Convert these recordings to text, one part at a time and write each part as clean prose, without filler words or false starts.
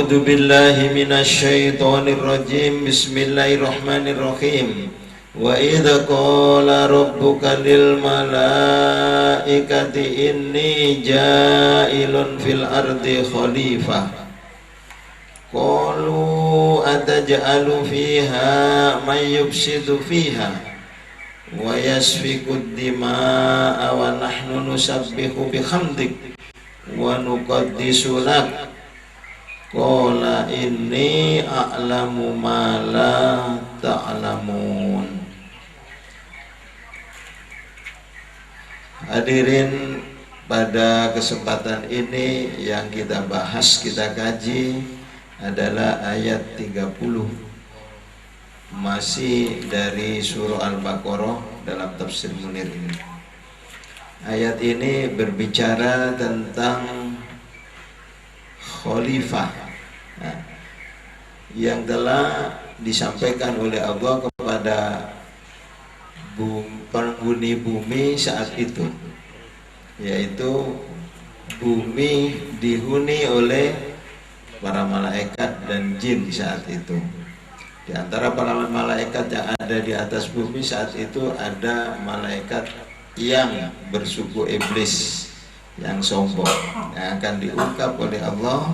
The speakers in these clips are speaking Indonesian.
A'udzu billahi minasyaitonir rajim. Bismillahirrahmanirrahim. Wa idza qala rabbuka lil malaikati inni ja'ilun fil ardi khalifah. Qalu ataj'alu fiha man yufsidu fiha wa yasfiku dima'a wa nahnu nusabbihu bihamdik wa nuqaddisu lak. Qala inni a'lamu ma la ta'lamun. Hadirin, pada kesempatan ini yang kita bahas, kita kaji adalah ayat 30, masih dari surah Al-Baqarah dalam tafsir Munir ini. Ayat ini berbicara tentang khalifah yang telah disampaikan oleh Allah kepada penghuni bumi saat itu, yaitu bumi dihuni oleh para malaikat dan jin saat itu. Di antara para malaikat yang ada di atas bumi saat itu ada malaikat yang bersuku iblis, yang sombong, yang akan diungkap oleh Allah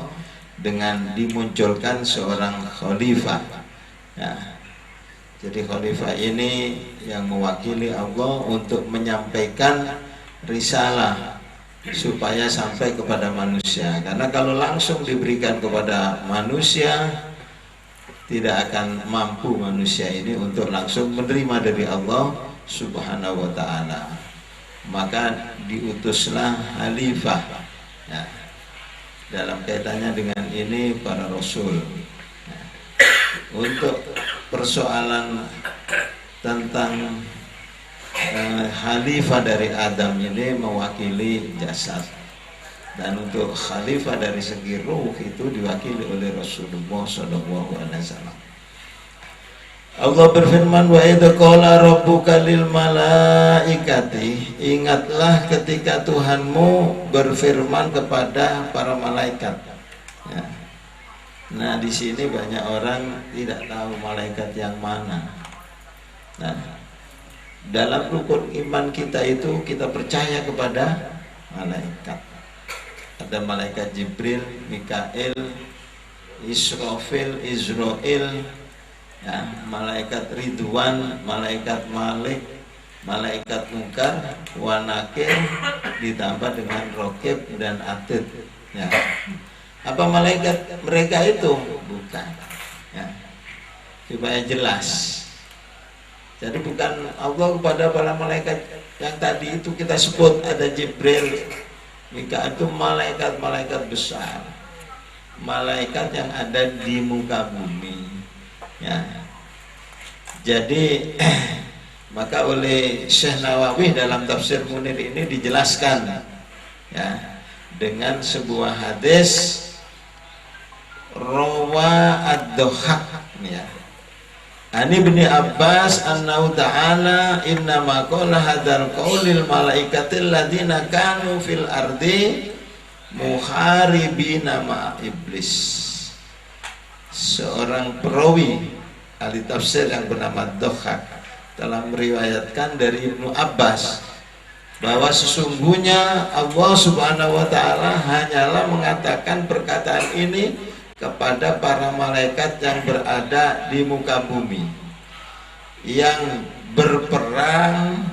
dengan dimunculkan seorang khalifah. Ya. Jadi khalifah ini yang mewakili Allah untuk menyampaikan risalah supaya sampai kepada manusia. Karena kalau langsung diberikan kepada manusia, tidak akan mampu manusia ini untuk langsung menerima dari Allah Subhanahu wa ta'ala. Maka diutuslah khalifah. Ya. Dalam kaitannya dengan ini para rasul. Nah, untuk persoalan tentang khalifah dari Adam ini mewakili jasad, dan untuk khalifah dari segi ruh itu diwakili oleh Rasulullah SAW. Allah berfirman, wa idza qala rabbuka lil malaikati, ingatlah ketika Tuhanmu berfirman kepada para malaikat. Ya. Nah, di sini banyak orang tidak tahu malaikat yang mana. Nah, dalam rukun iman kita itu kita percaya kepada malaikat. Ada malaikat Jibril, Mikail, Israfil, Israel, ya, malaikat Ridwan, malaikat Malik, malaikat Munkar, wa Nakir, ditambah dengan Rokib dan Atid. Ya. Apa malaikat mereka itu? Bukan. Ya. Supaya jelas. Jadi bukan Allah kepada para malaikat yang tadi itu kita sebut, ada Jibril, Mikail, itu malaikat-malaikat besar, malaikat yang ada di muka bumi. Ya. Jadi maka oleh Syekh Nawawi dalam tafsir Munir ini dijelaskan, ya, dengan sebuah hadis rawa ad-Dhahhak, ya, Ani bin Abbas annahu ta'ala innama qala hadzal qaulil malaikatil ladzina kanu fil ardi muharibina ma iblis. Seorang perawi ahli tafsir yang bernama Dhahhak telah meriwayatkan dari Ibnu Abbas bahwa sesungguhnya Allah Subhanahu wa ta'ala hanyalah mengatakan perkataan ini kepada para malaikat yang berada di muka bumi, yang berperang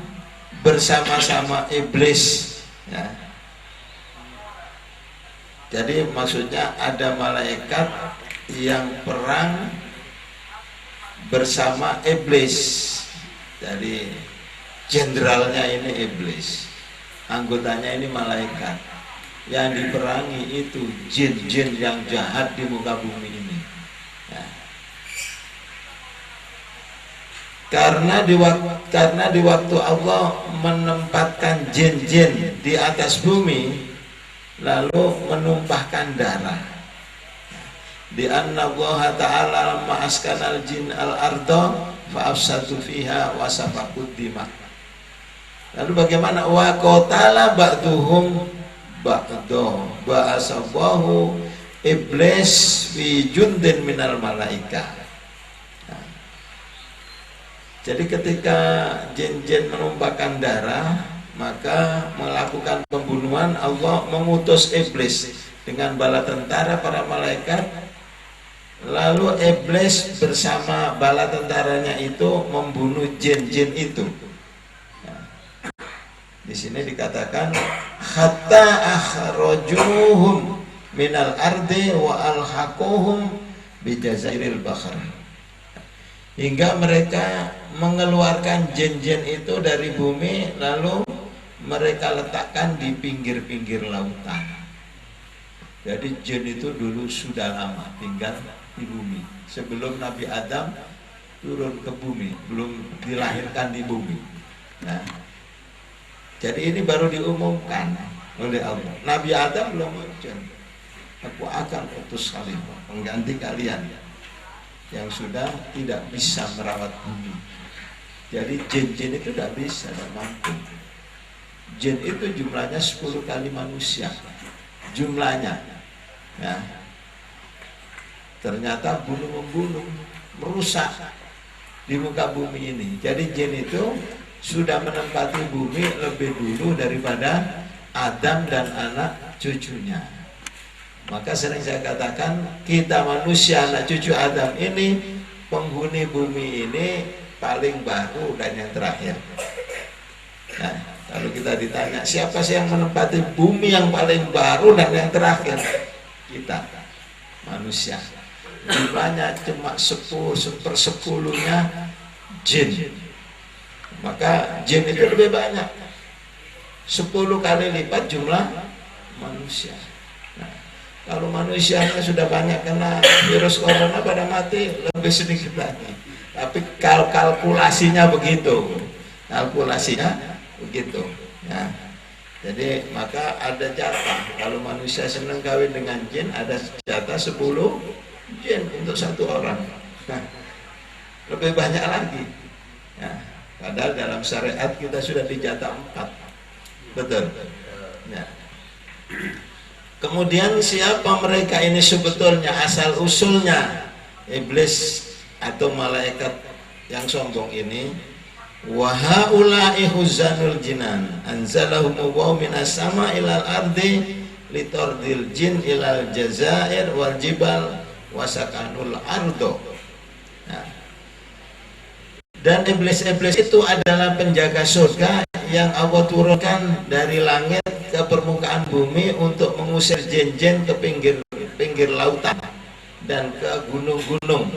bersama-sama iblis, ya. Jadi maksudnya ada malaikat yang perang bersama iblis. Jadi jenderalnya ini iblis, anggotanya ini malaikat. Yang diperangi itu jin-jin yang jahat di muka bumi ini, ya. Karena di waktu Allah menempatkan jin-jin di atas bumi, lalu menumpahkan darah. Di anna Allah ta'ala ma'askanal jin al-ardo fa'afsatu fiha wa safakud dima. Lalu bagaimana? Wa qatala ba'duhum ba'do ba'asabahu iblis fi jundin minal malaika. Nah, jadi ketika jin-jin menumpahkan darah, maka melakukan pembunuhan, Allah mengutus iblis dengan bala tentara para malaikat. Lalu iblis bersama bala tentaranya itu membunuh jin-jin itu. Nah, di sini dikatakan hatta akhrajuhum minal ardi wa alhaquhum bijazairil bahr, hingga mereka mengeluarkan jin-jin itu dari bumi, lalu mereka letakkan di pinggir-pinggir lautan. Jadi jin itu dulu sudah lama tinggal di bumi, sebelum Nabi Adam turun ke bumi, belum dilahirkan di bumi. Nah, jadi ini baru diumumkan oleh Allah. Nabi Adam belum muncul. Aku akan utus khalifah pengganti kalian yang sudah tidak bisa merawat bumi. Jadi jin-jin itu tidak bisa, tidak mampu. Jin itu jumlahnya 10 kali manusia jumlahnya. Ya. Ternyata bunuh-membunuh, merusak di muka bumi ini. Jadi jin itu sudah menempati bumi lebih dulu daripada Adam dan anak cucunya. Maka sering saya katakan, kita manusia anak cucu Adam ini penghuni bumi ini paling baru dan yang terakhir. Nah, kalau kita ditanya siapa sih yang menempati bumi yang paling baru dan yang terakhir, kita manusia. Jumlahnya cuma 10/10-nya jin. Maka jin itu lebih banyak, 10 kali lipat jumlah manusia. Nah, kalau manusianya sudah banyak kena virus corona pada mati, lebih sedikit lagi. Tapi kalkulasinya begitu, ya. Jadi maka ada jatah. Kalau manusia senang kawin dengan jin, ada jatah 10 jin untuk satu orang. Nah, lebih banyak lagi. Ya, padahal dalam syariat kita sudah dijatah 4. Betul. Ya. Kemudian siapa mereka ini sebetulnya, asal usulnya iblis atau malaikat yang sombong ini? Wa haula'i huzanul jinan anzalahumullahu minas sama ilal ardi litordil jin ilal jazair wal jibal wasakanul ardo. Nah, dan iblis-iblis itu adalah penjaga surga yang Allah turunkan dari langit ke permukaan bumi untuk mengusir jin-jin ke pinggir lautan dan ke gunung-gunung.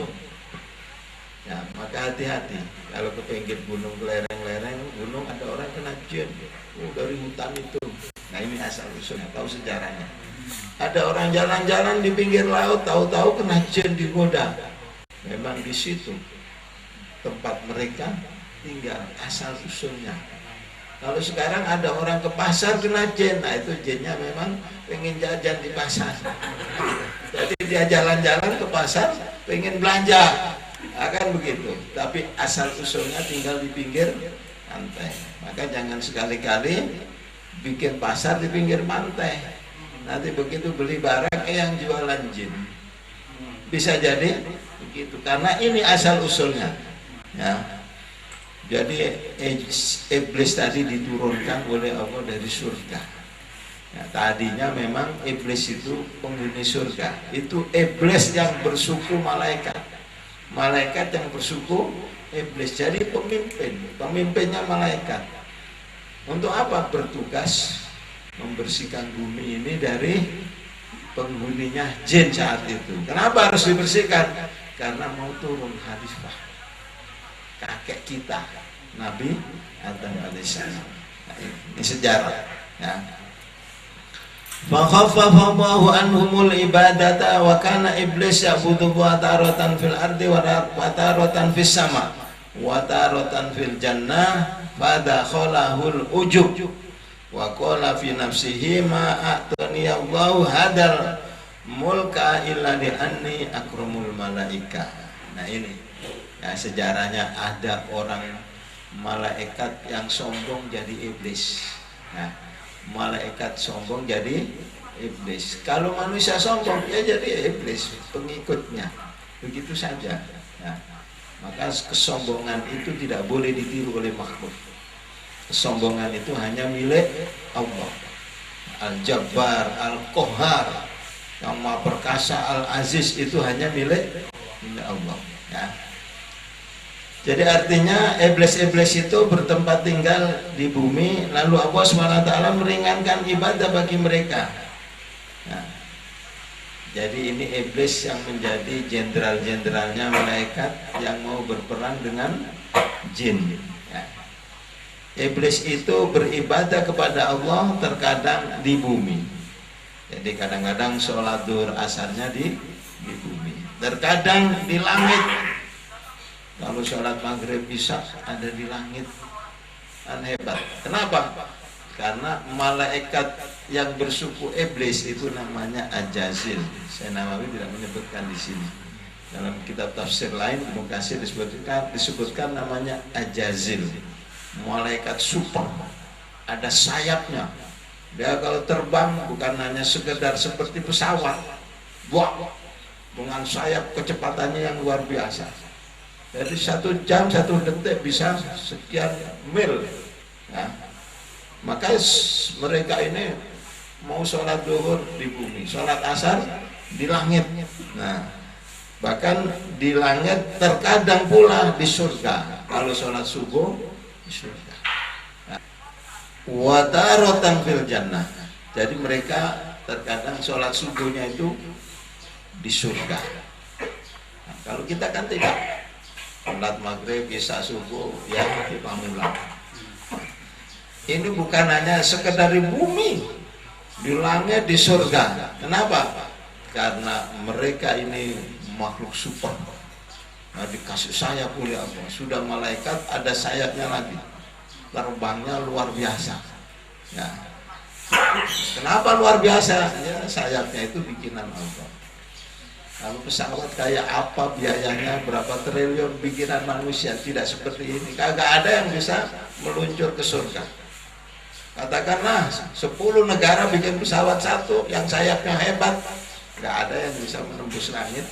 Ya, maka hati-hati kalau ke pinggir gunung, lereng-lereng gunung ada orang kena jin dari hutan itu. Nah, ini asal usulnya, tahu sejarahnya. Ada orang jalan-jalan di pinggir laut, tahu-tahu kena jin digoda. Memang di situ tempat mereka tinggal, asal usulnya. Kalau sekarang ada orang ke pasar kena jin, nah itu jinnya memang pengen jajan di pasar. Jadi dia jalan-jalan ke pasar pengen belanja, akan begitu. Tapi asal usulnya tinggal di pinggir pantai. Maka jangan sekali-kali bikin pasar di pinggir pantai. Nanti begitu beli barang yang jualan jin. Bisa jadi begitu, karena ini asal usulnya. Ya. Jadi iblis tadi diturunkan oleh Allah dari surga. Ya, tadinya memang iblis itu penghuni surga. Itu iblis yang bersuku malaikat. Malaikat yang bersuku iblis. Jadi pemimpinnya malaikat. Untuk apa? Bertugas membersihkan bumi ini dari penghuninya jin saat itu. Kenapa harus dibersihkan? Karena mau turun khalifah kakek kita, Nabi Adam alaihissalam. Nah, ini sejarah. Ya. Fakhaffafa Allahu anhumul ibadata wa kana iblis ya'budu wa taratan fil ardi wa taratan fis sama wa taratan fil jannah fadakhalahul ujub wa qala fi nafsihi ma atani Allahu hadal mulka illa li anni akramul malaika. Nah, ini ya, sejarahnya ada orang malaikat yang sombong jadi iblis. Nah, malaikat sombong jadi iblis. Kalau manusia sombong, ya jadi iblis, pengikutnya. Begitu saja. Ya. Maka kesombongan itu tidak boleh ditiru oleh makhluk. Kesombongan itu hanya milik Allah. Al-Jabbar, Al-Qahhar, yang Maha Perkasa, Al-Aziz, itu hanya milik Allah. Ya. Jadi artinya iblis-iblis itu bertempat tinggal di bumi, lalu Allah SWT meringankan ibadah bagi mereka. Nah, jadi ini iblis yang menjadi jenderal-jenderalnya malaikat yang mau berperang dengan jin. Ya. Iblis itu beribadah kepada Allah terkadang di bumi. Jadi kadang-kadang sholat duhur asarnya di bumi. Terkadang di langit. Kalau sholat maghrib bisa ada di langit, kan hebat. Kenapa? Karena malaikat yang bersuku iblis itu namanya Ajazil. Saya Nawawi tidak menyebutkan di sini. Dalam kitab tafsir lain Ibnu Katsir disebutkan namanya Ajazil. Malaikat super, ada sayapnya. Dia kalau terbang bukan hanya sekedar seperti pesawat, wah, dengan sayap kecepatannya yang luar biasa. Jadi 1 jam 1 detik bisa sekian mil. Nah, maka mereka ini mau sholat duhur di bumi, sholat asar di langit. Nah, bahkan di langit terkadang pula di surga. Kalau sholat subuh di surga. Watarotan fil jannah. Jadi mereka terkadang sholat subuhnya itu di surga. Nah, kalau kita kan tidak. Sholat maghrib, isya, subuh, ya di Pamulang. Ini bukan hanya sekedar di bumi, di langit, di surga. Kenapa? Karena mereka ini makhluk super. Nah, dikasih sayap oleh Allah. Sudah malaikat ada sayapnya lagi. Terbangnya luar biasa. Ya. Kenapa luar biasa? Ya, sayapnya itu bikinan Allah. Kalau pesawat kayak apa biayanya, berapa triliun bikinan manusia, tidak seperti ini. Kagak ada yang bisa meluncur ke surga. Katakanlah 10 negara bikin pesawat satu yang sayapnya hebat, nggak ada yang bisa menembus langit.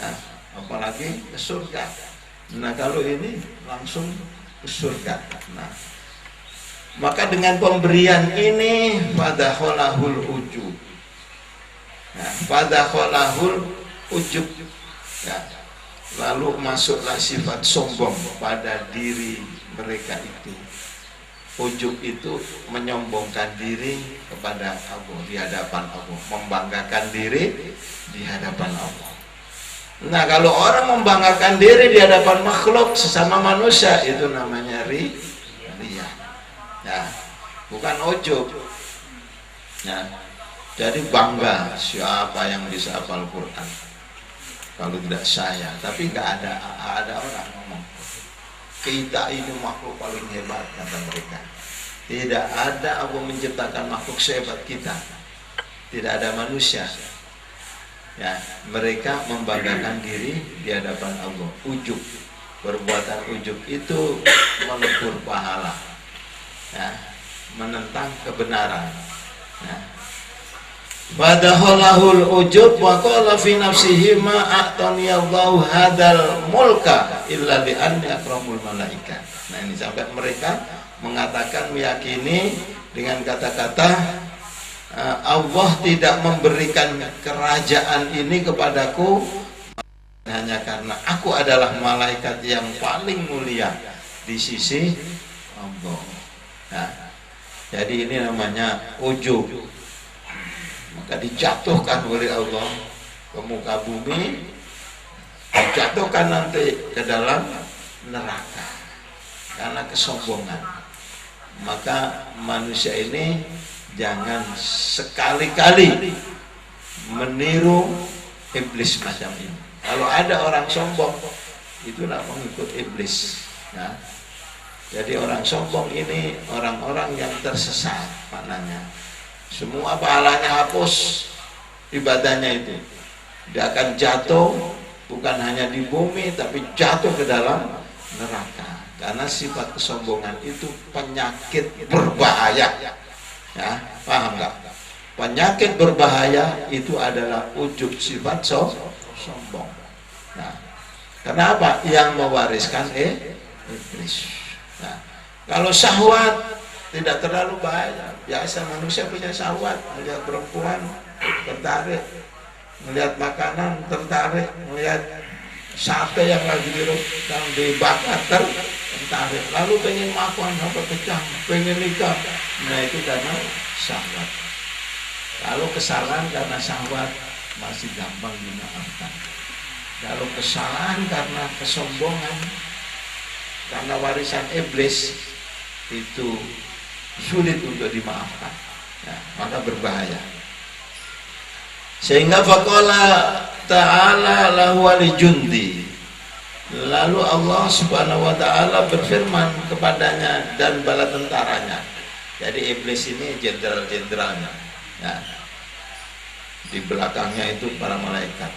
Nah, apalagi ke surga. Nah, kalau ini langsung ke surga. Nah, maka dengan pemberian ini fadakhalahul ujub. Nah, fadakhalahul ujub. Ya. Lalu masuklah sifat sombong pada diri mereka itu. Ujub itu menyombongkan diri kepada Allah, di hadapan Allah, membanggakan diri di hadapan Allah. Nah, kalau orang membanggakan diri di hadapan makhluk sesama manusia, itu namanya riya. Ya, bukan ujub. Ya. Jadi bangga siapa yang bisa hafal Quran. Kalau tidak saya, tapi nggak ada orang ngomong kita ini makhluk paling hebat, kata mereka. Tidak ada Allah menciptakan makhluk sehebat kita. Tidak ada manusia. Ya, mereka membanggakan diri di hadapan Allah. Ujub, perbuatan ujub itu melebur pahala. Ya, menentang kebenaran. Ya. Fadakhalahul ujub wa qala fi nafsihi ma a'tani Allahu hadzal mulka illa bi anni akramul malaika. Nah, ini sampai mereka mengatakan, meyakini dengan kata-kata Allah tidak memberikan kerajaan ini kepadaku hanya karena aku adalah malaikat yang paling mulia di sisi Allah. Nah, jadi ini namanya ujub. Maka dijatuhkan oleh Allah ke muka bumi, dijatuhkan nanti ke dalam neraka karena kesombongan. Maka manusia ini jangan sekali-kali meniru iblis macam ini. Kalau ada orang sombong, itulah mengikut iblis. Nah, jadi orang sombong ini orang-orang yang tersesat maknanya. Semua pahalanya hapus ibadahnya itu. Dia akan jatuh bukan hanya di bumi, tapi jatuh ke dalam neraka. Karena sifat kesombongan itu penyakit berbahaya. Ya, paham nggak? penyakit berbahaya itu adalah ujub, sifat sombong. Nah, kenapa? Yang mewariskan iblis. Nah, kalau syahwat tidak terlalu bahaya, biasa manusia punya syahwat, melihat perempuan tertarik, melihat makanan tertarik, melihat sate yang lagi dibakar tertarik, lalu pengen makan sampai pecah, pengen nikah. Nah, itu karena syahwat. Kalau kesalahan karena syahwat masih gampang dimaafkan. Kalau kesalahan karena kesombongan, karena warisan iblis, itu sulit untuk dimaafkan, ya, maka berbahaya. Sehingga faqala ta'ala lahu walijundi, lalu Allah subhanahu wa ta'ala berfirman kepadanya dan bala tentaranya. Jadi iblis ini jenderal-jenderalnya, ya. Di belakangnya itu para malaikat.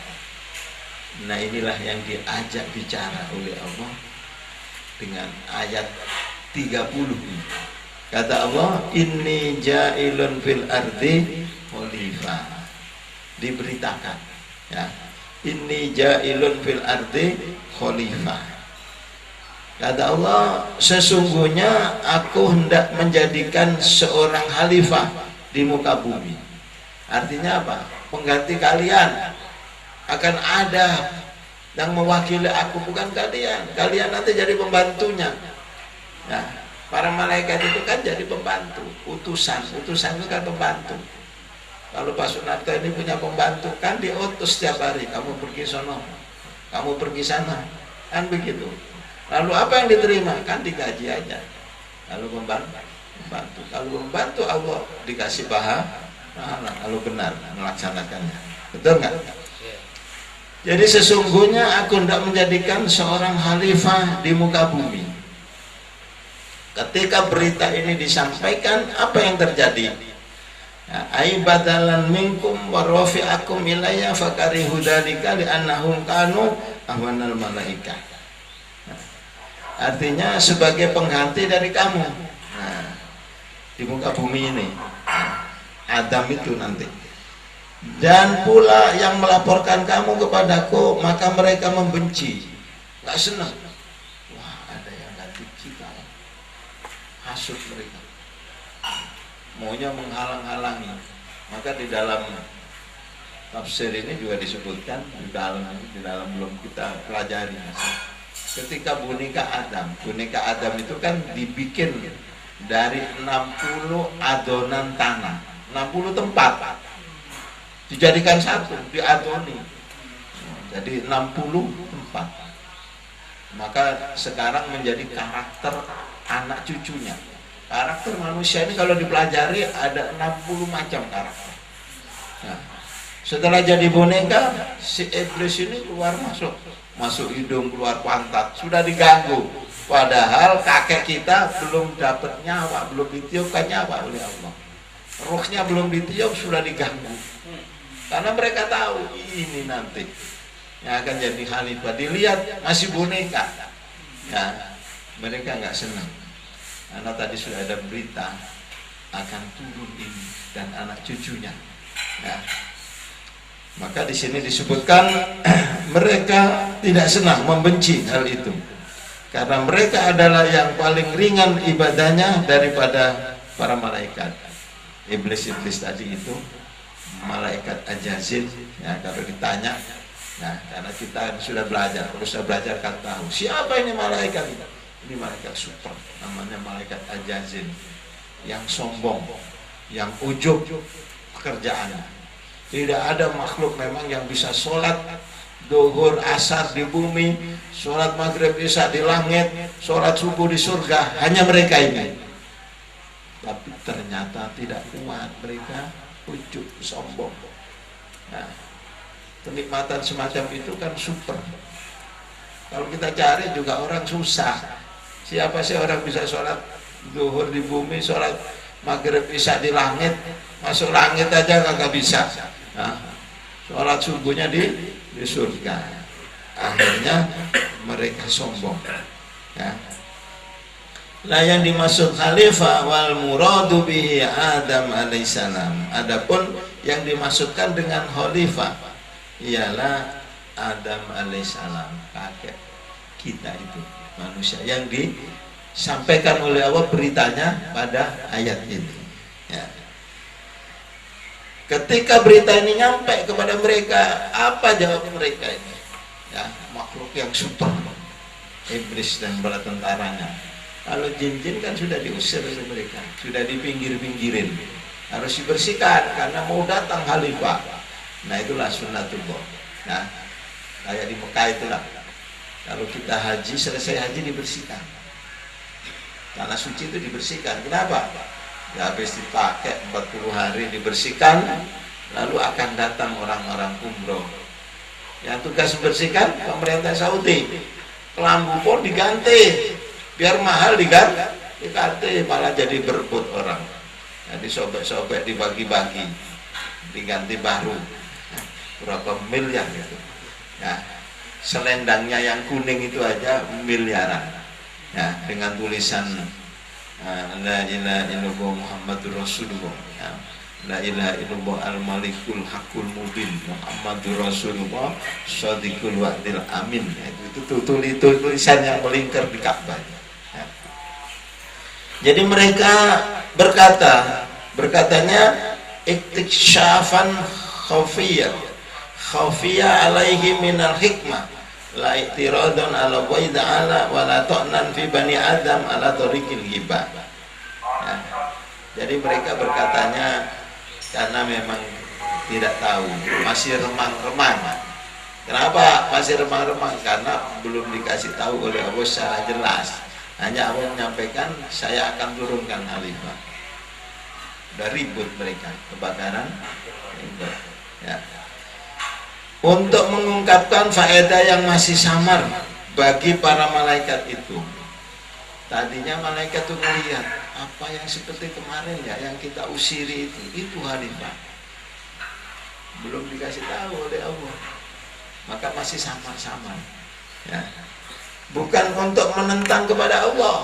Nah, inilah yang diajak bicara oleh Allah dengan ayat 30 ini. Kata Allah, inni ja'ilun fil ardi khalifah. Diberitakan, ya, inni ja'ilun fil ardi khalifah. Kata Allah, sesungguhnya aku hendak menjadikan seorang khalifah di muka bumi. Artinya apa? Pengganti kalian. Akan ada yang mewakili aku, bukan kalian. Kalian nanti jadi pembantunya. Nah, para malaikat itu kan jadi pembantu, utusan itu kan pembantu. Kalau Pak Sunarto ini punya pembantu, kan diutus setiap hari, kamu pergi sono, kamu pergi sana, kan begitu. Lalu apa yang diterima? Kan digaji aja. Lalu membantu. Kalau membantu Allah dikasih pahala, kalau benar melaksanakannya. Betul nggak? Jadi sesungguhnya aku hendak menjadikan seorang khalifah di muka bumi. Ketika berita ini disampaikan, apa yang terjadi? Ai badalan minkum wa rafi'akum ilayya fakarihu dzalika li'annahum kanu ahwanal malaikah. Artinya sebagai pengganti dari kamu. Nah, di muka bumi ini, Adam itu nanti. Dan pula yang melaporkan kamu kepadaku, maka mereka membenci, nggak senang. Wah, ada yang ganti kita, hasut mereka, maunya menghalang-halangi. Maka di dalam tafsir ini juga disebutkan, di dalam belum kita pelajari. Ketika boneka Adam itu kan dibikin dari 60 adonan tanah, 60 tempat dijadikan satu, diadoni. Jadi 60 tempat. Maka sekarang menjadi karakter anak cucunya. Karakter manusia ini kalau dipelajari ada 60 macam karakter. Nah, setelah jadi boneka, si iblis ini keluar masuk hidung, keluar pantat, sudah diganggu. Padahal kakek kita belum dapat nyawa, belum ditiupkan nyawa oleh Allah. Ruhnya belum ditiup, sudah diganggu. Karena mereka tahu ini nanti yang akan jadi khalifah. Dilihat masih boneka, ya, mereka nggak senang. Karena tadi sudah ada berita akan turun ini dan anak cucunya. Ya. Maka di sini disebutkan mereka tidak senang, membenci hal itu. Karena mereka adalah yang paling ringan ibadahnya daripada para malaikat. Iblis-iblis tadi itu, malaikat Ajazil, ya, kalau ditanya, nah, karena kita sudah belajar, kalau sudah belajar kan tahu siapa ini malaikat ini. Ini malaikat super, namanya malaikat Ajazil, yang sombong, yang ujub pekerjaannya. Tidak ada makhluk memang yang bisa sholat duhur asar di bumi, sholat maghrib isya di langit, sholat subuh di surga, hanya mereka ini. Tapi ternyata tidak kuat, mereka ujub, sombong. Nah, kenikmatan semacam itu kan super. Kalau kita cari juga orang susah. Siapa sih orang bisa sholat zuhur di bumi, sholat maghrib isya di langit, masuk langit aja nggak bisa. Nah, sholat subuhnya di surga. Akhirnya mereka sombong. Ya. Lah yang dimaksud khalifah wal muradu bihi Adam alaihissalam. Adapun yang dimaksudkan dengan khalifah ialah Adam alaihissalam, kakek kita itu manusia yang disampaikan oleh Allah beritanya pada ayat ini. Ya. Ketika berita ini nyampe kepada mereka, apa jawab mereka ini? Ya, makhluk yang super, iblis dan bala tentaranya. Kalau jin-jin kan sudah diusir oleh mereka, sudah dipinggir-pinggirin, harus dibersihkan karena mau datang khalifah. Nah itulah sunnatullah. Nah kayak di Mekah itulah, kalau kita haji, selesai haji dibersihkan, tanah suci itu dibersihkan. Kenapa? Ya habis dipakai 40 hari dibersihkan, lalu akan datang orang-orang umroh. Yang tugas membersihkan pemerintah Saudi, kelambu pun diganti. Biar mahal diganti, malah jadi berebut orang. Jadi sobek-sobek dibagi-bagi, diganti baru. Berapa miliar gitu. Ya, selendangnya yang kuning itu aja miliaran. Ya, dengan tulisan La ilaha illallah Muhammadur Rasulullah. Ya. La ilaha illallah al-malikul hakul mubin Muhammadur Rasulullah shadiqul wa'dil amin. Ya, itu tulisan yang melingkar di Ka'bah. Jadi mereka berkatanya iktiksyafan khafiyah alaihi minal hikmah la i'tiradun ala wa ta'ala wa la ta'nan fi bani adam ala tariqil hibah. Ya. Jadi mereka berkatanya karena memang tidak tahu, masih remang-remang. Kenapa masih remang-remang? Karena belum dikasih tahu oleh Allah secara jelas. Hanya Allah menyampaikan, saya akan turunkan khalifah. Udah ribut mereka, kebakaran. Ya. Untuk mengungkapkan faedah yang masih samar bagi para malaikat itu. Tadinya malaikat itu melihat apa yang seperti kemarin ya, yang kita usiri itu khalifah. Belum dikasih tahu oleh Allah. Maka masih samar-samar. Ya. Bukan untuk menentang kepada Allah.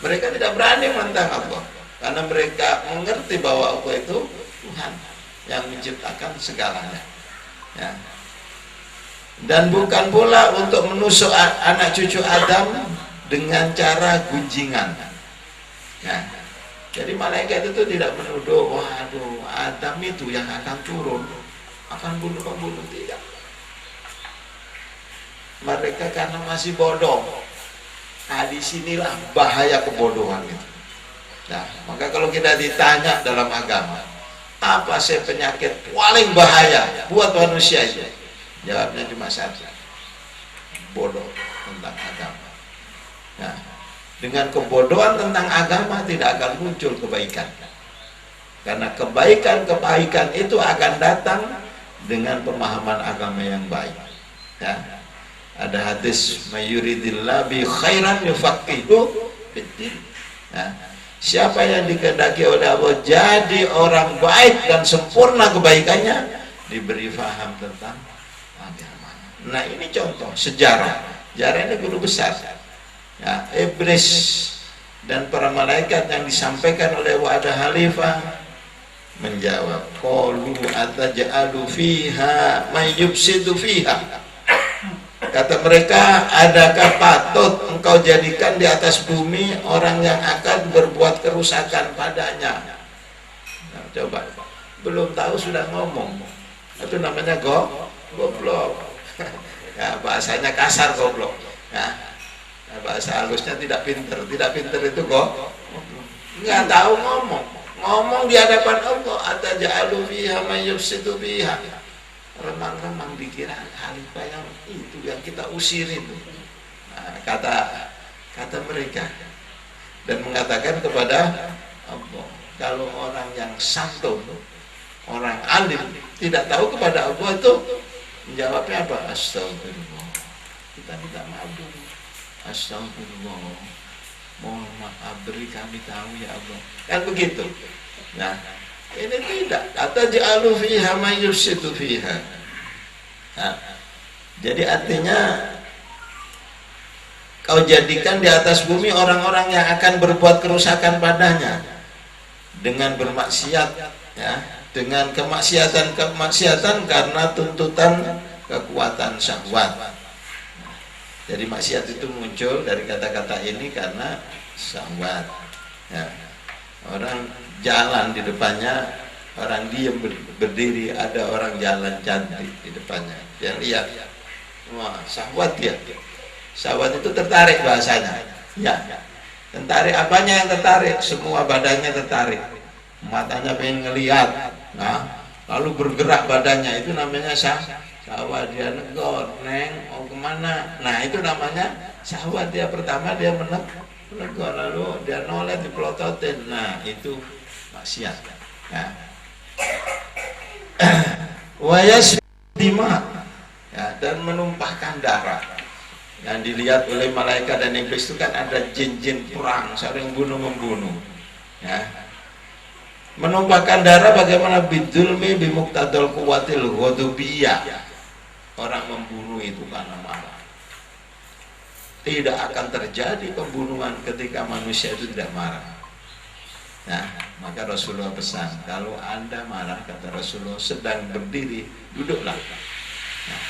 Mereka tidak berani menentang Allah, karena mereka mengerti bahwa Allah itu Tuhan yang menciptakan segalanya. Ya. Dan bukan pula untuk menusuk anak cucu Adam dengan cara gunjingan. Ya. Jadi malaikat itu tidak menuduh, waduh Adam itu yang akan turun, akan bunuh-bunuh, tidak. Mereka karena masih bodoh. Nah disinilah bahaya kebodohan itu. Nah, maka kalau kita ditanya dalam agama, apa sih penyakit paling bahaya buat manusia itu? Jawabnya cuma satu, bodoh tentang agama. Nah, dengan kebodohan tentang agama tidak akan muncul kebaikan. Karena kebaikan itu akan datang dengan pemahaman agama yang baik. Ya. Ada hadis mayuridillah bi khairan yufaqihu fiddin. Nah, siapa yang dikehendaki oleh Allah jadi orang baik dan sempurna kebaikannya, diberi faham tentang agama. Nah, ini contoh sejarah. Sejarah ini guru besar. Ya, iblis dan para malaikat yang disampaikan oleh wadah khalifah menjawab, qalu ataj'alu fiha may yufsidu fiha. Kata mereka, adakah patut engkau jadikan di atas bumi orang yang akan berbuat kerusakan padanya? Nah, coba, belum tahu sudah ngomong. Itu namanya goblok. Ya, bahasanya kasar goblok. Ya, bahasa halusnya tidak pinter. Tidak pinter itu goblok. Nggak tahu ngomong di hadapan Allah. Ataj'alu fiha may yufsidu fiha. Remang-remang dikira khalifah yang itu yang kita usir itu. Nah, kata mereka dan mengatakan kepada Allah, kalau orang yang santun, orang alim tidak tahu kepada Allah itu menjawabnya apa? Astagfirullah. Kita minta maaf dulu. Astagfirullah. Mohon maaf, beri kami tahu ya Allah. Kan begitu. Nah, ini tidak. Ataj'alu fiha may yufsidu fiha. Nah, jadi artinya kau jadikan di atas bumi orang-orang yang akan berbuat kerusakan padanya dengan bermaksiat, ya, dengan kemaksiatan karena tuntutan kekuatan syahwat. Jadi maksiat itu muncul dari kata-kata ini karena syahwat, ya. Orang jalan di depannya, orang diam berdiri, ada orang jalan cantik di depannya, dia lihat, wah syahwat ya. Syahwat itu tertarik bahasanya, ya. Tertarik, apanya yang tertarik? Semua badannya tertarik, matanya pengen ngelihat, nah lalu bergerak badannya, itu namanya syahwat. Dia negor, neng mau kemana, nah itu namanya syahwat. Dia pertama dia menegur, lalu dia noleh dipelototin, nah itu maksiat. Nah, wayas dima, ya, dan menumpahkan darah. Yang dilihat oleh malaikat dan iblis itu kan ada jin-jin perang, saling bunuh-membunuh, ya. Menumpahkan darah bagaimana? Bidzulmi bimuqtadal quwwatil ghadubiyah. Orang membunuh itu karena marah. Tidak akan terjadi pembunuhan ketika manusia itu tidak marah. Nah, maka Rasulullah pesan, kalau Anda marah, kata Rasulullah, sedang berdiri, duduklah. Nah,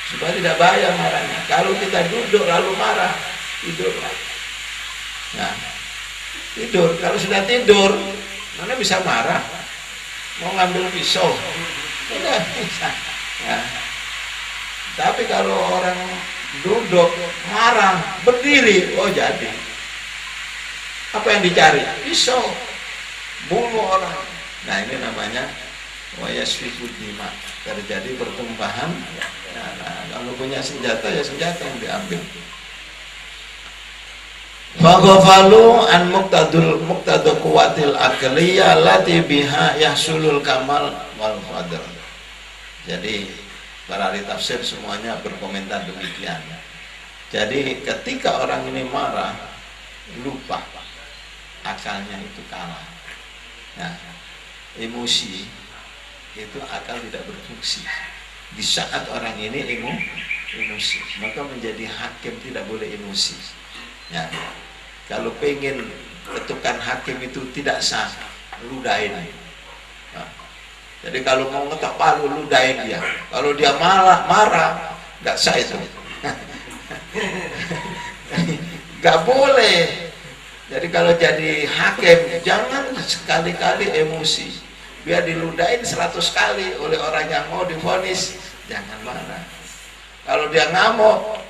supaya tidak bahaya marahnya. Kalau kita duduk lalu marah, tidurlah. Nah, tidur. Kalau sudah tidur, mana bisa marah? Mau ngambil pisau, tidak bisa. Nah, tapi kalau orang duduk, marah, berdiri, oh jadi. Apa yang dicari? Pisau, bunuh orang. Nah ini namanya wayasfiku dima, terjadi pertumpahan. Nah, kalau punya senjata, ya senjata yang diambil. Faghafalu an muqtadu quwwatil aqliyah lati biha yahsulul kamal wal fadl. Jadi para ahli tafsir semuanya berkomentar demikian. Jadi ketika orang ini marah, lupa, akalnya itu kalah. Nah, emosi itu akal tidak berfungsi. Di saat orang ini emosi, maka menjadi hakim tidak boleh emosi. Ya, kalau pengen ketukan hakim itu tidak sah, ludahin. Nah, jadi kalau mau ngetok palu, ludahin dia. Kalau dia marah, nggak sah itu. Nggak boleh. Jadi kalau jadi hakim, jangan sekali-kali emosi. Biar diludahin 100 kali oleh orang yang mau divonis, jangan marah. Kalau dia ngamuk,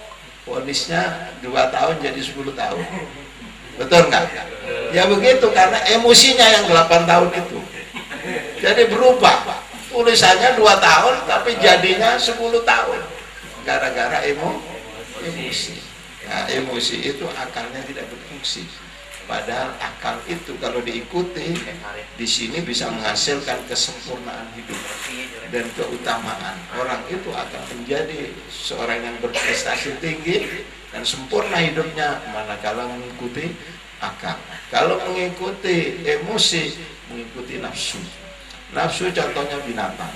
vonisnya 2 tahun jadi 10 tahun. Betul nggak? Ya begitu, karena emosinya yang 8 tahun itu. Jadi berubah, tulisannya 2 tahun tapi jadinya 10 tahun gara-gara emosi. Nah, emosi itu akalnya tidak berfungsi. Padahal akal itu kalau diikuti di sini bisa menghasilkan kesempurnaan hidup dan keutamaan. Orang itu akan menjadi seorang yang berprestasi tinggi dan sempurna hidupnya manakala mengikuti akal. Kalau mengikuti emosi, mengikuti nafsu. Nafsu contohnya binatang.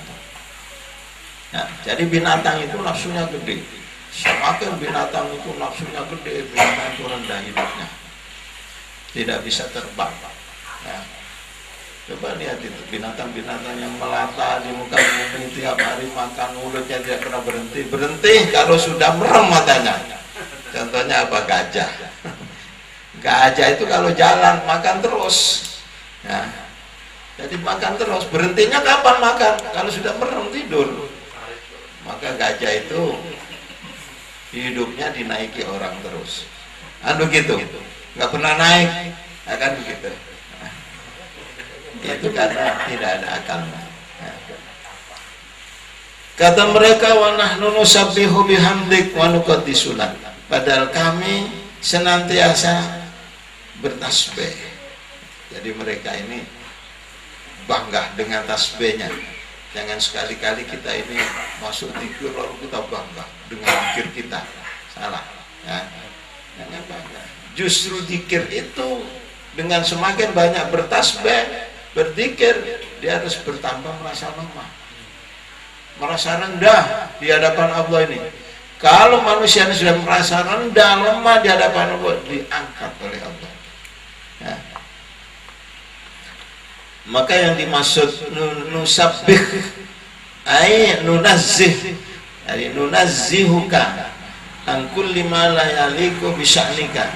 Nah, jadi binatang itu nafsunya gede. Semakin binatang itu nafsunya gede, binatang itu rendah hidupnya, tidak bisa terbang. Nah, coba lihat itu binatang-binatang yang melata di muka bumi tiap hari makan, mulutnya tidak pernah berhenti kalau sudah merem matanya. Contohnya apa? Gajah. Gajah itu kalau jalan makan terus. Nah, jadi makan terus, berhentinya kapan makan? Kalau sudah merem tidur. Maka gajah itu hidupnya dinaiki orang terus. Begitu, nggak pernah naik, akan begitu. Itu karena tidak ada akalnya. Kata mereka, wa nahnu nusabbihu bihamdik wa nuqaddisu lak. Padahal kami senantiasa bertasbih. Jadi mereka ini bangga dengan tasbihnya. Jangan sekali-kali kita ini masuk zikir lalu kita bangga dengan zikir kita. Salah, ya. Jangan bangga. Justru zikir itu dengan semakin banyak bertasbih, berzikir, dia harus bertambah merasa lemah, merasa rendah di hadapan Allah ini. Kalau manusia ini sudah merasa rendah, lemah di hadapan Allah, diangkat oleh Allah. Ya. Maka yang dimaksud nusabbih ay nunazzih, jadi nunazzihuka an kulli ma la yaliqu bi sya'nika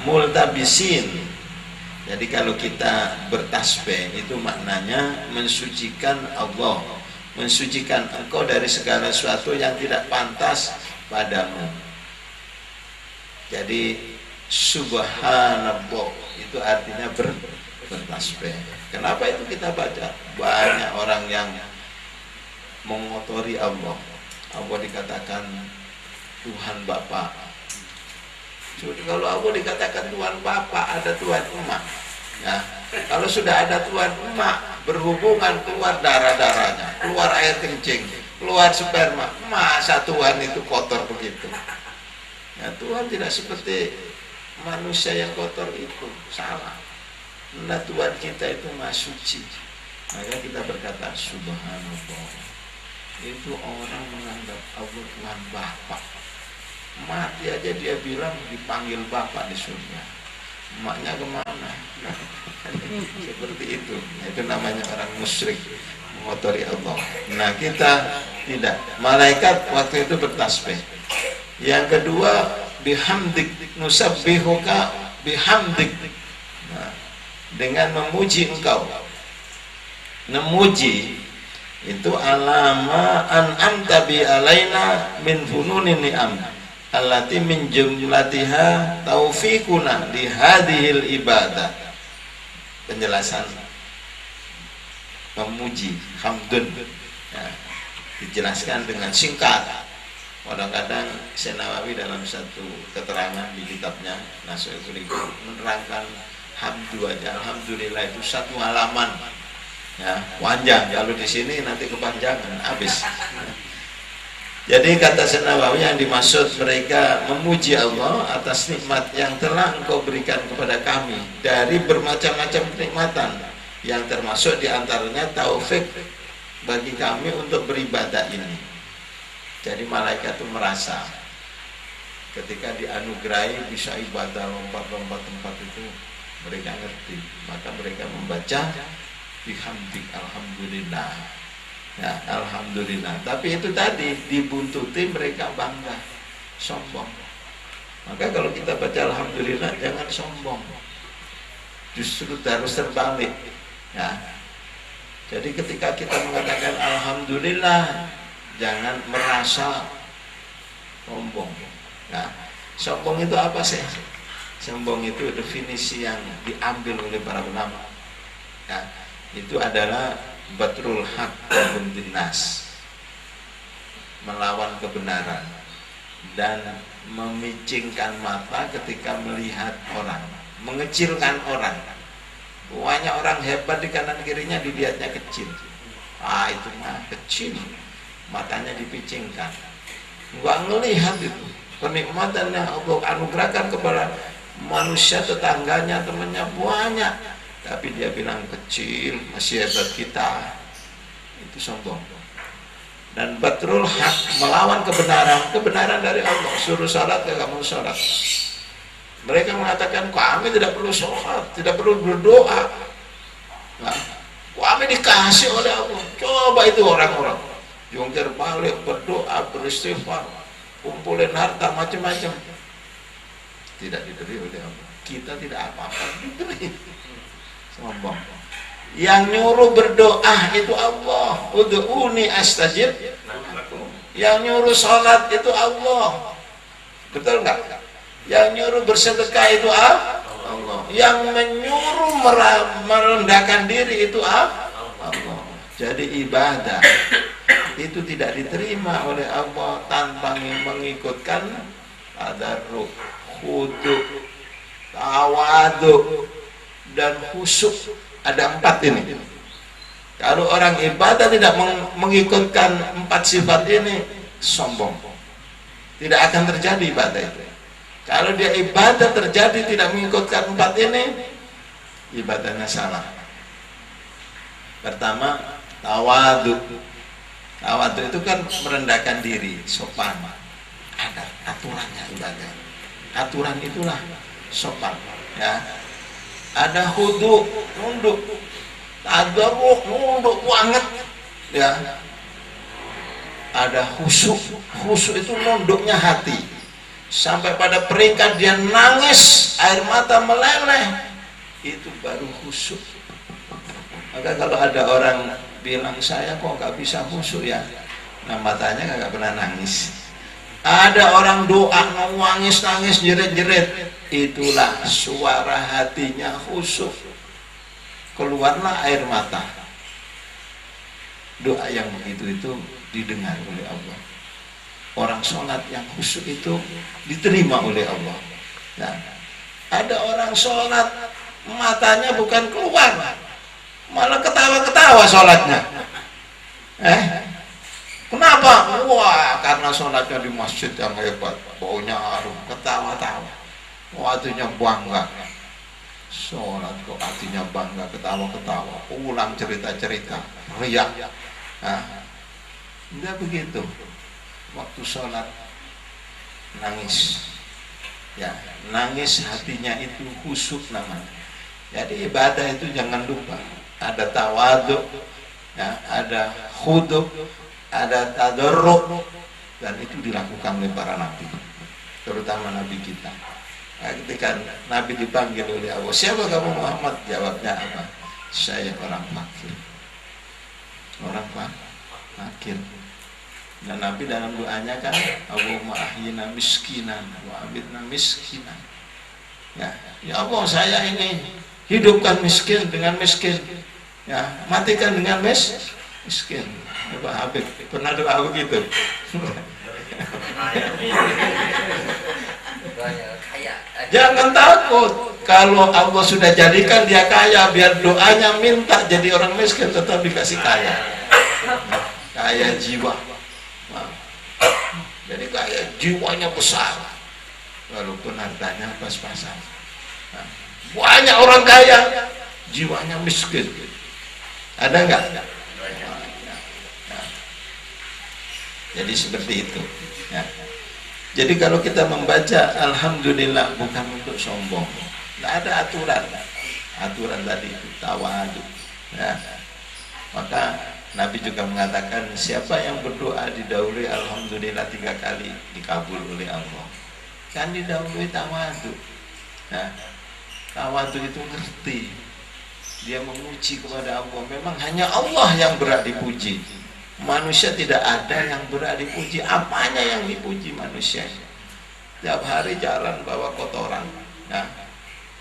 multabisin. Jadi kalau kita bertasbih itu maknanya mensucikan Allah, mensucikan engkau dari segala sesuatu yang tidak pantas padamu. Jadi subhanallah itu artinya bertasbih. Kenapa itu kita baca? Banyak orang yang mengotori Allah. Allah dikatakan Tuhan Bapa. Jadi kalau Allah dikatakan Tuhan Bapa, ada Tuhan Emak. Ya, kalau sudah ada Tuhan Emak, berhubungan keluar darah-darahnya, keluar air kencing, keluar sperma, masa Tuhan itu kotor begitu? Ya, Tuhan tidak seperti manusia yang kotor itu, salah. Nah, Tuhan kita itu Maha Suci. Maka kita berkata Subhanallah. Itu orang menganggap Allah Tuhan Bapa. Mati aja dia bilang dipanggil Bapak di surga. Emaknya kemana? Seperti itu. Itu namanya orang musyrik, mengotori Allah. Nah, kita tidak. Malaikat waktu itu bertasbih. Yang kedua, bihamdik nusabbihuka bihamdik. Nah, dengan memuji engkau. Memuji itu alama an anta bi alaina min fununin ni'am allati min jumlatiha taufiquna li hadhil ibadah. Penjelasan memuji hamdun ya, dijelaskan dengan singkat. Kadang-kadang Syekh Nawawi dalam satu keterangan di kitabnya Nasihatul Iqam menerangkan hamdu aja, alhamdulillah itu satu halaman ya, panjang. Kalau di sini nanti kepanjangan habis. Jadi kata Syekh Nawawi yang dimaksud mereka memuji Allah atas nikmat yang telah engkau berikan kepada kami dari bermacam-macam kenikmatan, yang termasuk diantaranya taufik bagi kami untuk beribadah ini. Jadi malaikat itu merasa ketika dianugerahi bisa ibadah lompat-lompat tempat itu, mereka ngerti, maka mereka membaca bihamdik alhamdulillah. Ya, alhamdulillah. Tapi itu tadi dibuntuti mereka bangga, sombong. Maka kalau kita baca alhamdulillah jangan sombong. Justru harus terbalik. Ya. Jadi ketika kita mengatakan alhamdulillah, jangan merasa sombong. Nah, sombong itu apa sih? Sombong itu definisi yang diambil oleh para ulama. Ya, itu adalah batrul haq wa nas, melawan kebenaran dan memicingkan mata ketika melihat orang, mengecilkan orang. Banyak orang hebat di kanan kirinya dilihatnya kecil. Ah, itu mah kecil, matanya dipicingkan. Enggak ngelihat itu kenikmatan yang Allah anugerahkan kepada manusia, tetangganya, temannya banyak, tapi dia bilang kecil, masih hebat kita. Itu sombong. Dan batrul haq, melawan kebenaran, kebenaran dari Allah. Suruh salat, gak mau salat. Mereka mengatakan kami tidak perlu sholat, tidak perlu berdoa. Nah, kami dikasih oleh Allah. Coba itu orang-orang jungkir balik, berdoa, beristighfar, kumpulin harta macam-macam, tidak diberi oleh Allah. Kita tidak apa-apa diberi. Sombong. Yang nyuruh berdoa itu Allah. Ud'uni astajib. Yang nyuruh sholat itu Allah. Betul nggak? Yang nyuruh bersedekah itu Allah. Yang menyuruh merendahkan diri itu Allah. Jadi ibadah itu tidak diterima oleh Allah tanpa mengikutkan tadarruk, khudu', tawadu, dan khusyuk. Ada 4 ini. Kalau orang ibadah tidak mengikutkan 4 sifat ini, sombong. Tidak akan terjadi ibadah itu. Kalau dia ibadah terjadi tidak mengikutkan 4 ini, ibadahnya salah. Pertama, tawadu. Tawadu itu kan merendahkan diri, sopan. ada aturannya ibadah. Aturan itulah sopan, ya. Ada khudu, nunduk, tadarruk, nunduk banget, ya. Ada khusyuk, khusyuk itu nunduknya hati sampai pada peringkat dia nangis, air mata meleleh, itu baru khusyuk. Maka kalau ada orang bilang saya kok nggak bisa khusyuk ya, nah matanya nggak pernah nangis. Ada orang doa nangis jerit-jerit, itulah suara hatinya khusyuk, keluarlah air mata. Doa yang begitu itu didengar oleh Allah. Orang sholat yang khusyuk itu diterima oleh Allah. Nah, ada orang sholat matanya bukan keluar, malah ketawa-ketawa sholatnya. Kenapa? Wah, karena sholatnya di masjid yang hebat, baunya harum, ketawa-tawa. Hatinya bangga. Sholat kok hatinya bangga, ketawa-ketawa, ulang cerita-cerita, riak. Enggak begitu. Waktu sholat nangis, ya, nangis hatinya itu khusyuk namanya. Jadi ibadah itu jangan lupa ada tawadhu, ya, ada khudu, ada tadarruk, dan itu dilakukan oleh para nabi, terutama nabi kita. Nah, ketika nabi dipanggil oleh Allah, siapa kamu Muhammad? Jawabnya apa? Saya orang fakir. Orang fakir. Dan nabi dalam doanya kan, Allahumma ahyina miskinan wa amitna miskinan. Ya Allah, saya ini hidupkan miskin dengan miskin, ya, matikan dengan miskin. Ya, Pak Habib pernah doa begitu? Jangan takut kalau Allah sudah jadikan dia kaya, biar doanya minta jadi orang miskin tetap dikasih kaya. Kaya jiwa. Jadi kaya jiwanya besar, walaupun hartanya pas-pasan. Banyak orang kaya, jiwanya miskin. Ada nggak? Jadi seperti itu. Ya. Jadi kalau kita membaca Alhamdulillah bukan untuk sombong. Nggak ada aturan. Aturan tadi itu tawadhu. Ya. Maka Nabi juga mengatakan siapa yang berdoa didahului Alhamdulillah 3 kali dikabul oleh Allah. Kan didahului tawadhu. Nah, tawadhu itu ngerti. Dia memuji kepada Allah. Memang hanya Allah yang berhak dipuji. Manusia tidak ada yang berhak dipuji. Apanya yang dipuji manusia? Tiap hari jalan bawa kotoran. Nah,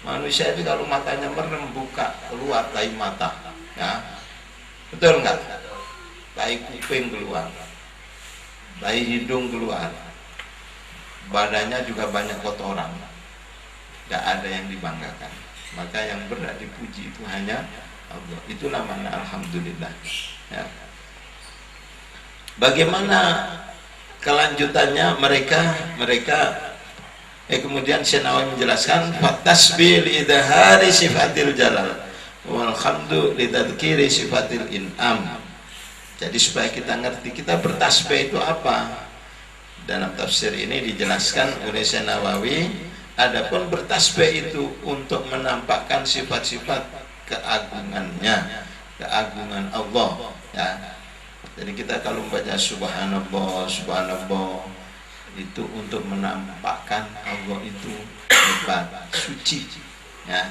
manusia itu kalau matanya merem buka keluar tai mata. Ya. Betul nggak? Tai kuping keluar, tai hidung keluar, badannya juga banyak kotoran. Nggak ada yang dibanggakan. Maka yang berhak dipuji itu hanya Allah. Itulah makna Alhamdulillah. Ya. Bagaimana kelanjutannya mereka kemudian Syekh Nawawi menjelaskan fatasbih li idhari sifatil jalal wal hamdu li tadhkiri sifatil in'am. Jadi supaya kita ngerti kita bertasbih itu apa. Dalam tafsir ini dijelaskan oleh Syekh Nawawi, adapun bertasbih itu untuk menampakkan sifat-sifat keagungannya, keagungan Allah, ya. Jadi kita kalau membaca subhanallah, subhanallah itu untuk menampakkan Allah itu hebat, suci, ya.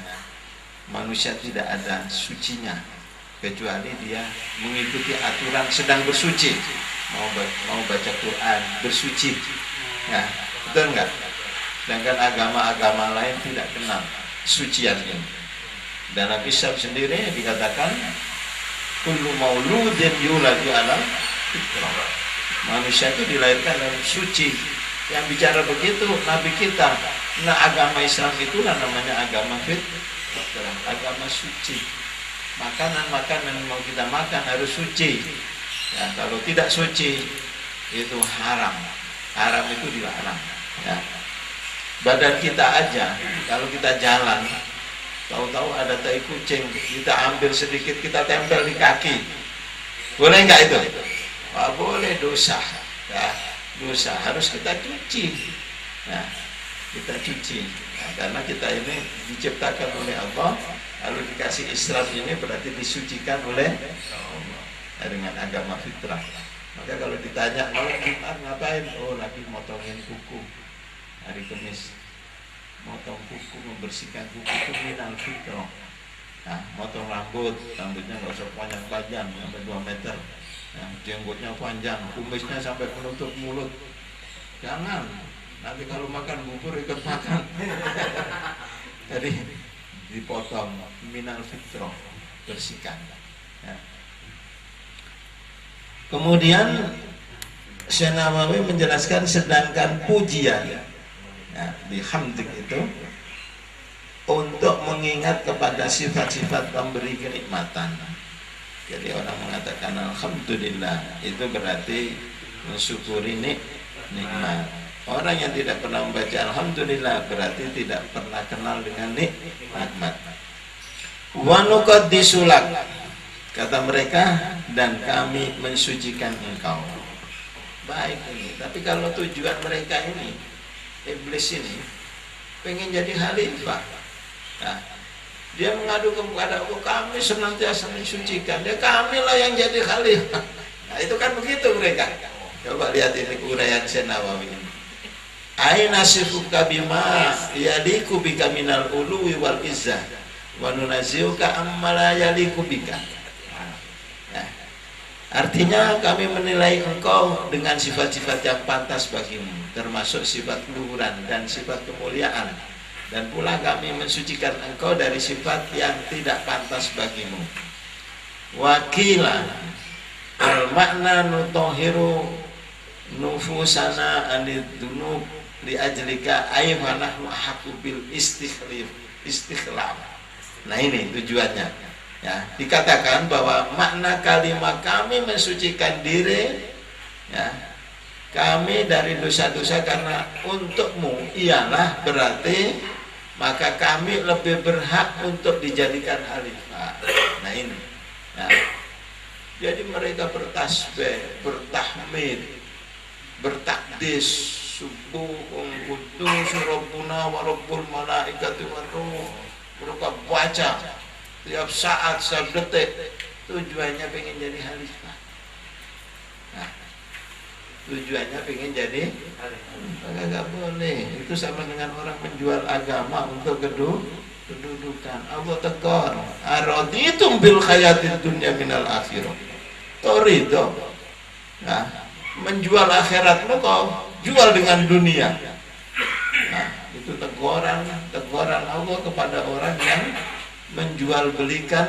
Manusia tidak ada sucinya kecuali dia mengikuti aturan sedang bersuci. Mau baca Quran bersuci, ya, betul nggak? Sedangkan agama-agama lain tidak kenal sucian ini. Dan Nabi SAW sendiri dikatakan kullu mauludin yuladu ala fitrah. Manusia itu dilahirkan dalam suci. Yang bicara begitu Nabi kita. Nah, agama Islam itulah namanya agama fitrah, agama suci. Makanan-makanan yang mau kita makan harus suci. Ya, kalau tidak suci itu haram. Haram itu dilarang. Ya. Badan kita aja, kalau kita jalan, tahu-tahu ada tai kucing, kita ambil sedikit, kita tempel di kaki. Boleh nggak itu? Nggak boleh, dosa. Ya. dosa harus kita cuci. Nah, kita cuci. Nah, karena kita ini diciptakan oleh Allah, lalu dikasih Islam ini berarti disucikan oleh Allah dengan agama fitrah. Maka kalau ditanya malam Jumat ngapain? Oh, lagi motongin kuku hari Kamis. Motong kuku, membersihkan kuku itu minal fitrah. Nah, motong rambutnya nggak usah panjang-panjang sampai 2 meter. Nah, jenggotnya panjang, kumisnya sampai menutup mulut. Jangan, nanti kalau makan bubur ikut makan. Jadi dipotong minal fitrah, bersihkan. Ya. Kemudian Syekh Nawawi menjelaskan sedangkan pujian, ya, bihamdik itu untuk mengingat kepada sifat-sifat pemberi kenikmatan. Jadi orang mengatakan alhamdulillah itu berarti mensyukuri nikmat. Orang yang tidak pernah membaca alhamdulillah berarti tidak pernah kenal dengan nikmat. Wa nuqaddisulak, kata mereka, dan kami mensucikan engkau. Baik ini, tapi kalau tujuan mereka ini, iblis ini pengen jadi khalifah. Nah, dia mengadu kepada Allah, kami senantiasa mensucikan, ya kamilah yang jadi khalifah. Nah, itu kan begitu mereka. Coba lihat ini uraian Syekh Nawawi ini. Aina sifuka bima yaliku bika minal uluwi wal izzah wa nunaziuka amma la yaliku bika. Nah, artinya kami menilai engkau dengan sifat-sifat yang pantas bagimu, termasuk sifat keluhuran dan sifat kemuliaan. Dan pula kami mensucikan engkau dari sifat yang tidak pantas bagimu. Wakila al-makna nutohiru nufusana anidunub li ajlika ayfanahnu haku bil istikhlaf. Nah ini tujuannya. Ya, dikatakan bahwa makna kalimat kami mensucikan diri, ya, kami dari dosa-dosa karena untukmu ialah berarti maka kami lebih berhak untuk dijadikan khalifah. Nah ini, nah, jadi mereka bertasbih, bertahmid, bertakdis, subuhun kudus rabbuna wa rabbul malaikati war ruh. Mereka baca tiap saat, setiap detik, tujuannya pengen jadi khalifah. Nah, tujuannya pengen jadi khalifah, nggak boleh. Itu sama dengan orang menjual agama untuk kedudukan. Allah tegur, araditum bil hayatid dunya minal akhirah. Torido, nah, menjual akhiratmu kau jual dengan dunia. Nah, itu teguran Allah kepada orang yang menjual belikan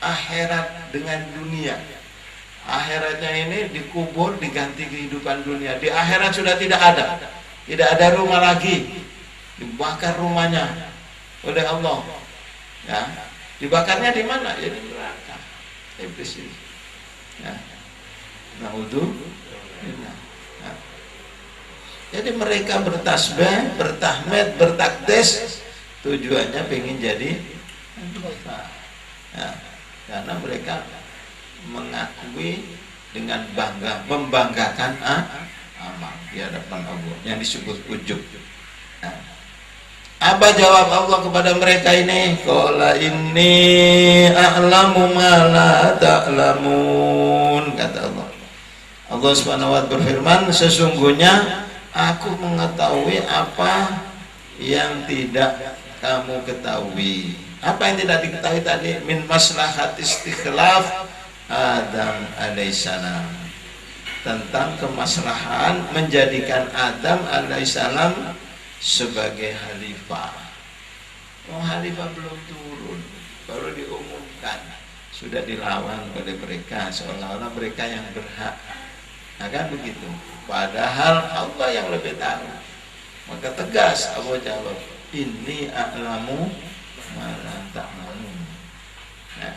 akhirat dengan dunia. Akhiratnya ini dikubur, diganti kehidupan dunia. Di akhirat sudah tidak ada rumah lagi, dibakar rumahnya oleh Allah. Ya, dibakarnya di mana? Ya di neraka. Iblis ini. Ya. Naudzubillah. Ya. Jadi mereka bertasbih, bertahmid, bertakdis, tujuannya pengen jadi ya, karena mereka mengakui dengan bangga, membanggakan amal di hadapan Allah yang disebut ujub. Nah, apa jawab Allah kepada mereka ini? Qala inni a'lamu ma la ta'lamun, kata Allah. Allah Subhanahu wa ta'ala berfirman, sesungguhnya aku mengetahui apa yang tidak kamu ketahui. Apa yang tidak diketahui tadi? Min maslahat istikhlaf Adam alaihissalam, tentang kemaslahan menjadikan Adam alaihissalam sebagai khalifah. Oh, khalifah belum turun, baru diumumkan, sudah dilawan oleh mereka seolah-olah mereka yang berhak. Nah kan begitu, padahal Allah yang lebih tahu. Maka tegas Allah jawab, inni a'lamu ma la ta'lamun. Nah,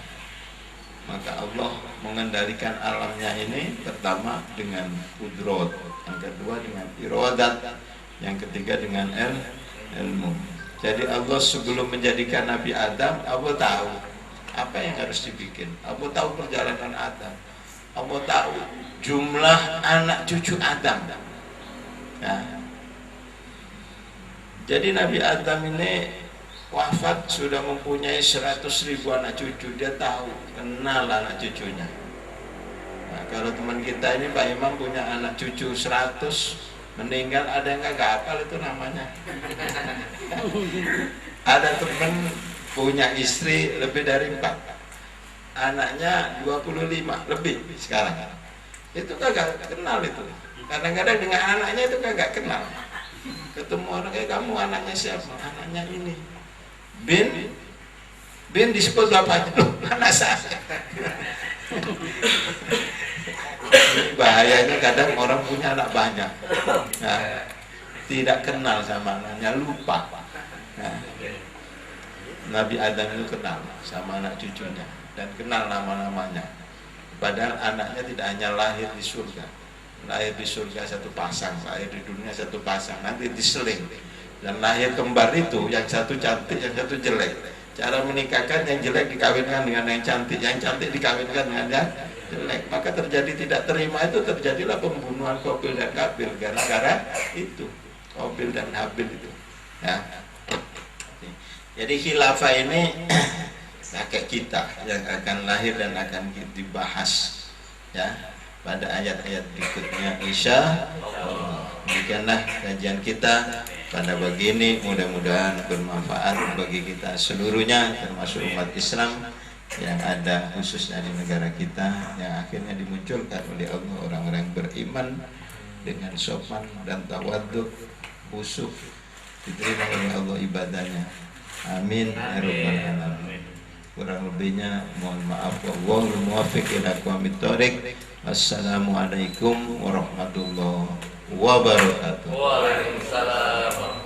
maka Allah mengendalikan alamnya ini pertama dengan kudrat, yang kedua dengan iradat, yang ketiga dengan ilmu. Jadi Allah sebelum menjadikan Nabi Adam, Allah tahu apa yang harus dibikin. Allah tahu perjalanan Adam. Allah tahu jumlah anak cucu Adam. Nah, jadi Nabi Adam ini wafat sudah mempunyai 100.000 anak cucu. Dia tahu, kenal anak cucunya. Nah, kalau teman kita ini Pak Imam punya anak cucu 100, meninggal ada yang kagak hafal itu namanya. Ada teman punya istri lebih dari 4, anaknya 25 lebih sekarang. Itu kagak kenal itu. Kadang-kadang dengan anaknya itu kagak kenal. Ketemu orang, kamu anaknya siapa? Anaknya ini. Bin disebut bapaknya. Loh, anak saya. Ini bahayanya kadang orang punya anak banyak. Nah, tidak kenal sama anaknya, lupa. Nah, Nabi Adam itu kenal sama anak cucunya dan kenal nama-namanya. Padahal anaknya tidak hanya lahir di surga. Lahir di surga satu pasang, lahir di dunia satu pasang, nanti diseling. Dan lahir kembar itu, yang satu cantik, yang satu jelek. Cara menikahkan, yang jelek dikawinkan dengan yang cantik dikawinkan dengan yang jelek. Maka terjadi tidak terima itu, terjadilah pembunuhan Qabil dan Habil gara-gara itu, Qabil dan Habil itu. Ya. Jadi khilafah ini kakek kita yang akan lahir dan akan dibahas ya pada ayat-ayat berikutnya insyaallah. Demikianlah kajian kita pada pagi ini, mudah-mudahan bermanfaat bagi kita seluruhnya, termasuk umat Islam yang ada khususnya di negara kita, yang akhirnya dimunculkan oleh Allah orang-orang beriman dengan sopan dan tawadhu, khusyuk, diterima oleh Allah ibadahnya. Amin ya rabbal alamin. Kurang lebihnya mohon maaf. Wallahul muwaffiq ila aqwamit thoriq. Wassalamualaikum warahmatullahi wabarakatuh. Waalaikumsalam.